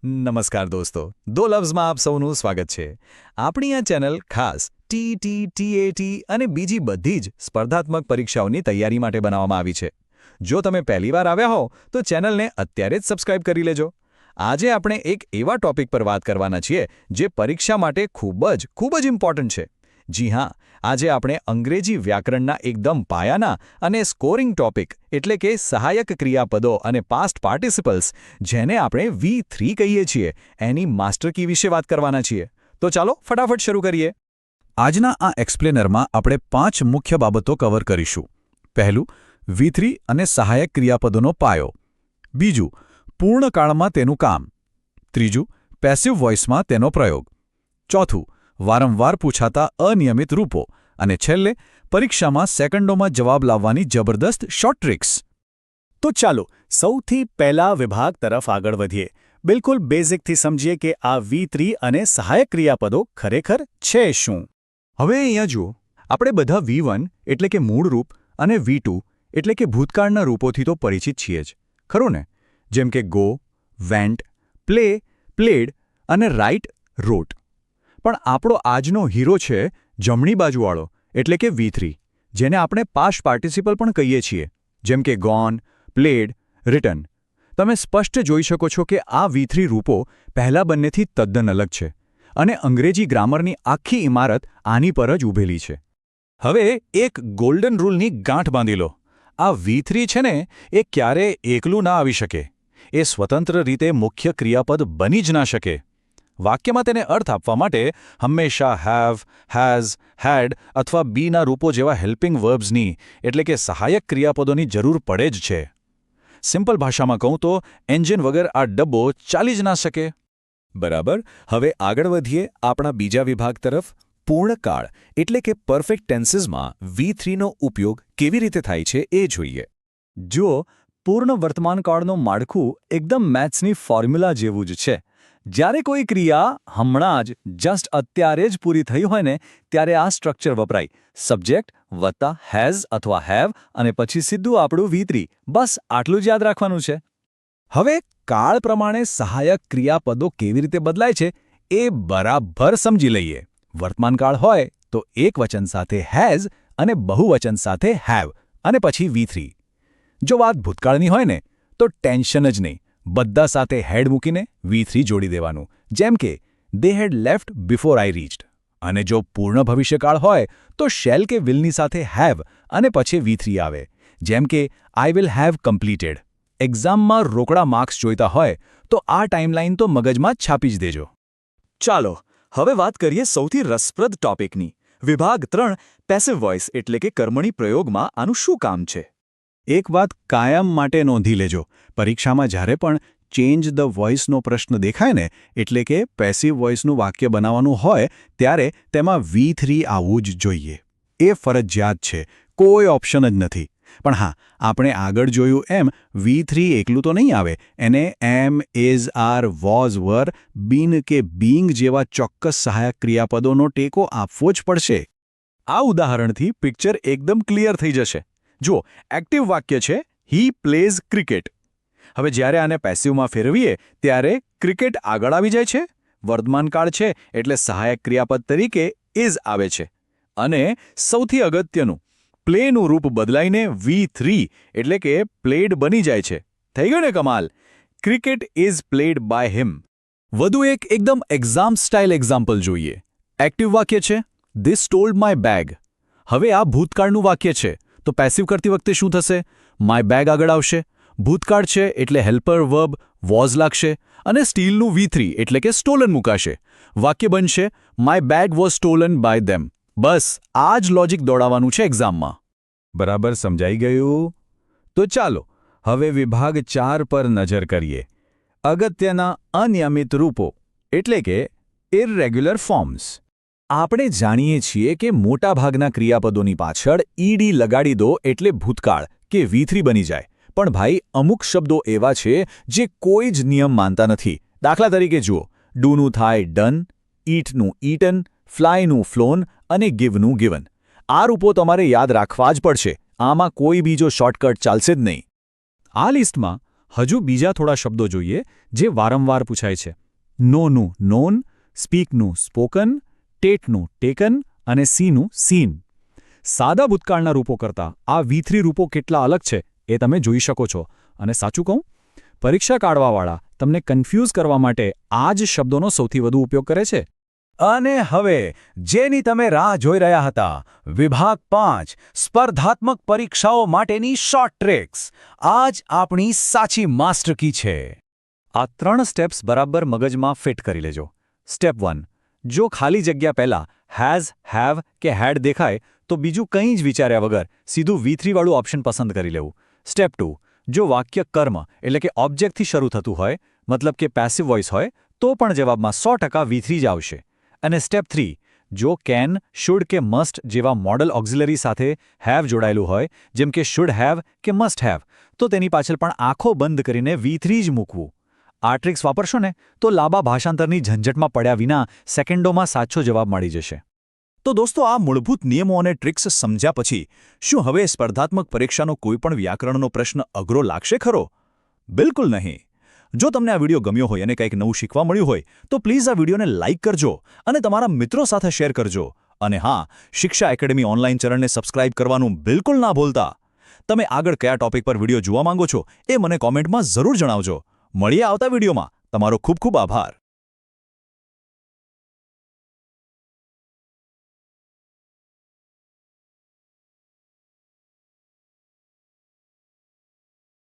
નમસ્કાર દોસ્તો, દો લવ્સમાં આપ સૌનું સ્વાગત છે. આપણી આ ચેનલ ખાસ ટીટી, ટીએટી અને બીજી બધી જ સ્પર્ધાત્મક પરીક્ષાઓની તૈયારી માટે બનાવવામાં આવી છે. જો તમે પહેલીવાર આવ્યા હો તો ચેનલને અત્યારે જ સબસ્ક્રાઇબ કરી લેજો. આજે આપણે એક એવા ટોપિક પર વાત કરવાના છીએ જે પરીક્ષા માટે ખૂબ જ ઇમ્પોર્ટન્ટ છે. જી હા, આજે આપણે અંગ્રેજી વ્યાકરણના એકદમ પાયાના અને સ્કોરિંગ ટોપિક એટલે કે સહાયક ક્રિયાપદો અને પાસ્ટ પાર્ટિસિપલ્સ, જેને આપણે V3 કહીએ છીએ, એની માસ્ટર કી વિશે વાત કરવાના છીએ. તો ચાલો ફટાફટ શરૂ કરીએ. આજના આ એક્સપ્લેનરમાં આપણે 5 મુખ્ય બાબતો કવર કરીશું. પહેલું, V3 અને સહાયક ક્રિયાપદોનો પાયો. બીજું, પૂર્ણકાળમાં તેનું કામ. ત્રીજું, પેસિવ વોઇસમાં તેનો પ્રયોગ. ચોથું, વારંવાર પૂછાતા અનિયમિત રૂપો. અને છેલ્લે, પરીક્ષામાં સેકન્ડોમાં જવાબ લાવવાની જબરદસ્ત શોર્ટ ટ્રિક્સ. તો ચાલો સૌથી પહેલા વિભાગ તરફ આગળ વધીએ. બિલકુલ બેઝિકથી સમજીએ કે આ V3 અને સહાયક ક્રિયાપદો ખરેખર છે શું. હવે અહીંયા જુઓ, આપણે બધા V1 એટલે કે મૂળ રૂપ અને V2 એટલે કે ભૂતકાળના રૂપોથી તો પરિચિત છીએ જ, ખરું ને? જેમ કે ગો, વેન્ટ, પ્લે, પ્લેડ અને રાઇટ, રોટ. પણ આપણો આજનો હીરો છે જમણી બાજુવાળો એટલે કે V3, જેને આપણે પાસ્ટ પાર્ટિસિપલ પણ કહીએ છીએ, જેમ કે ગોન, પ્લેડ, રિટન. તમે સ્પષ્ટ જોઈ શકો છો કે આ V3 રૂપો પહેલા બંનેથી તદ્દન અલગ છે અને અંગ્રેજી ગ્રામરની આખી ઇમારત આની પર જ ઊભેલી છે. હવે એક ગોલ્ડન રૂલની ગાંઠ બાંધી લો. આ V3 છે ને, એ ક્યારેય એકલું ના આવી શકે. એ સ્વતંત્ર રીતે મુખ્ય ક્રિયાપદ બની જ ના શકે. વાક્યમાં તેને અર્થ આપવા માટે હંમેશા હેવ, હેઝ, હેડ અથવા બીના રૂપો જેવા હેલ્પિંગ વર્બ્સની એટલે કે સહાયક ક્રિયાપદોની જરૂર પડે જ છે. સિમ્પલ ભાષામાં કહું તો એન્જિન વગર આ ડબ્બો ચાલી જ ના શકે. બરાબર, હવે આગળ વધીએ આપણા બીજા વિભાગ તરફ. પૂર્ણકાળ એટલે કે પરફેક્ટ ટેન્સીસમાં V3નો ઉપયોગ કેવી રીતે થાય છે એ જોઈએ. જુઓ, પૂર્ણ વર્તમાનકાળનું માળખું એકદમ મેથ્સની ફોર્મ્યુલા જેવું જ છે. જ્યારે કોઈ ક્રિયા હમણાં જ જસ્ટ અત્યારે જ પૂરી થઈ હોય ને, ત્યારે આ સ્ટ્રક્ચર વપરાય. સબ્જેક્ટ વત્તા હેઝ અથવા હેવ અને પછી સીધું આપણું V3. બસ આટલું જ યાદ રાખવાનું છે. હવે કાળ પ્રમાણે સહાયક ક્રિયાપદો કેવી રીતે બદલાય છે એ બરાબર સમજી લઈએ. વર્તમાનકાળ હોય તો એકવચન સાથે હેઝ અને બહુવચન સાથે હેવ અને પછી V3. જો વાત ભૂતકાળની હોય ને તો ટેન્શન જ નહીં, બધા સાથે હેડ મૂકીને V3 જોડી દેવાનું, જેમ કે they had left before I reached. અને જો પૂર્ણ ભવિષ્યકાળ હોય તો શેલ કે વિલની સાથે હેવ અને પછી V3 આવે, જેમ કે આઈ વિલ હેવ કમ્પ્લીટેડ. એક્ઝામમાં રોકડા માર્ક્સ જોઈતા હોય તો આ ટાઈમલાઈન તો મગજમાં છાપી જ દેજો. ચાલો હવે વાત કરીએ સૌથી રસપ્રદ ટોપિકની. વિભાગ 3, પેસિવ વોઇસ એટલે કે કર્મણી પ્રયોગમાં આનું શું કામ છે? એક વાત કાયમ માટે નોંધી લેજો. પરીક્ષામાં જ્યારે પણ ચેન્જ ધ વોઇસનો પ્રશ્ન દેખાય ને, એટલે કે પેસિવ વોઇસનું વાક્ય બનાવવાનું હોય, ત્યારે તેમાં V3 આવવું જ જોઈએ. એ ફરજિયાત છે, કોઈ ઓપ્શન જ નથી. પણ હા, આપણે આગળ જોયું એમ V3 એકલું તો નહીં આવે. એને એમ, ઇઝ, આર, વોઝ, વર, બીન કે બીંગ જેવા ચોક્કસ સહાયક ક્રિયાપદોનો ટેકો આપવો જ પડશે. આ ઉદાહરણથી પિક્ચર એકદમ ક્લિયર થઈ જશે. જો એક્ટિવ વાક્ય છે હી પ્લેઝ ક્રિકેટ. હવે જ્યારે આને પેસિવમાં ફેરવીએ ત્યારે ક્રિકેટ આગળ આવી જાય છે. વર્તમાનકાળ છે એટલે સહાયક ક્રિયાપદ તરીકે ઇઝ આવે છે. અને સૌથી અગત્યનું, પ્લેનું રૂપ બદલાઈને V3 એટલે કે પ્લેડ બની જાય છે. થઈ ગયું ને કમાલ? Cricket is played by him. વધુ એક એકદમ એક્ઝામ સ્ટાઇલ એક્ઝામ્પલ જોઈએ. એક્ટિવ વાક્ય છે ધીસ સ્ટોલ્ડ માય બેગ. હવે આ ભૂતકાળનું વાક્ય છે તો પેસિવ કરતી વખતે શું થશે? માય બેગ આગળ આવશે. ભૂતકાળ છે એટલે હેલ્પર વર્બ વોઝ લાગશે અને સ્ટીલનું V3 એટલે કે સ્ટોલન મુકાશે. વાક્ય બનશે my bag was stolen by them. બસ આ જ લોજિક દોડાવવાનું છે એક્ઝામમાં. બરાબર સમજાઈ ગયું? તો ચાલો હવે વિભાગ 4 પર નજર કરીએ. અગત્યના અનિયમિત રૂપો એટલે કે ઇરરેગ્યુલર ફોર્મ્સ. આપણે જાણીએ છીએ કે મોટાભાગના ક્રિયાપદોની પાછળ ઈડી લગાડી દો એટલે ભૂતકાળ કે V3 બની જાય. પણ ભાઈ, અમુક શબ્દો એવા છે જે કોઈ જ નિયમ માનતા નથી. દાખલા તરીકે જુઓ, ડુનું થાય ડન, ઈટનું ઈટન, ફ્લાયનું ફ્લોન અને ગિવનું ગિવન. આ રૂપો તમારે યાદ રાખવા જ પડશે. આમાં કોઈ બીજો શોર્ટકટ ચાલશે જ નહીં. આ લિસ્ટમાં હજુ બીજા થોડા શબ્દો જોઈએ જે વારંવાર પૂછાય છે. નોનું નોન, સ્પીકનું સ્પોકન, ટેટનું ટેકન અને સીનું સીન. સાદા ભૂતકાળના રૂપો કરતાં આ V3 રૂપો કેટલા અલગ છે એ તમે જોઈ શકો છો. અને સાચું કહું, પરીક્ષા કાઢવાવાળા તમને કન્ફ્યુઝ કરવા માટે આ જ શબ્દોનો સૌથી વધુ ઉપયોગ કરે છે. અને હવે જેની તમે રાહ જોઈ રહ્યા હતા, વિભાગ 5 સ્પર્ધાત્મક પરીક્ષાઓ માટેની શોર્ટ ટ્રિક્સ, આ જ આપણી સાચી માસ્ટર કી છે. આ 3 સ્ટેપ્સ બરાબર મગજમાં ફિટ કરી લેજો. સ્ટેપ 1, જો ખાલી જગ્યા પહેલાં હેઝ, હેવ કે હેડ દેખાય તો બીજું કંઈ જ વિચાર્યા વગર સીધું V3 વાળું ઓપ્શન પસંદ કરી લેવું. સ્ટેપ 2, જો વાક્ય કર્મ એટલે કે ઓબ્જેક્ટથી શરૂ થતું હોય, મતલબ કે પેસિવ વોઇસ હોય, તો પણ જવાબમાં 100% V3 જ આવશે. અને સ્ટેપ 3, જો કેન, શુડ કે મસ્ટ જેવા મોડલ ઓક્ઝિલરી સાથે હેવ જોડાયેલું હોય, જેમ કે શુડ હેવ કે મસ્ટ હેવ, તો તેની પાછળ પણ આંખો બંધ કરીને V3 જ મૂકવું. આ ટ્રિક્સ વાપરશો ને તો લાંબા ભાષાંતરની ઝંઝટમાં પડ્યા વિના સેકન્ડોમાં સાચો જવાબ મળી જશે. તો દોસ્તો, આ મૂળભૂત નિયમો અને ટ્રિક્સ સમજ્યા પછી શું હવે સ્પર્ધાત્મક પરીક્ષાનો કોઈપણ વ્યાકરણનો પ્રશ્ન અઘરો લાગશે ખરો? બિલકુલ નહીં. જો તમને આ વિડીયો ગમ્યો હોય અને કંઈક નવું શીખવા મળ્યું હોય તો પ્લીઝ આ વિડીયોને લાઇક કરજો અને તમારા મિત્રો સાથે શેર કરજો. અને હા, શિક્ષા એકેડમી ઓનલાઈન ચેનલને સબસ્ક્રાઇબ કરવાનું બિલકુલ ના ભૂલતા. તમે આગળ કયા ટોપિક પર વિડીયો જોવા માંગો છો એ મને કોમેન્ટમાં જરૂર જણાવજો. મળીએ આવતા વિડીયોમાં. તમારો ખૂબ ખૂબ આભાર.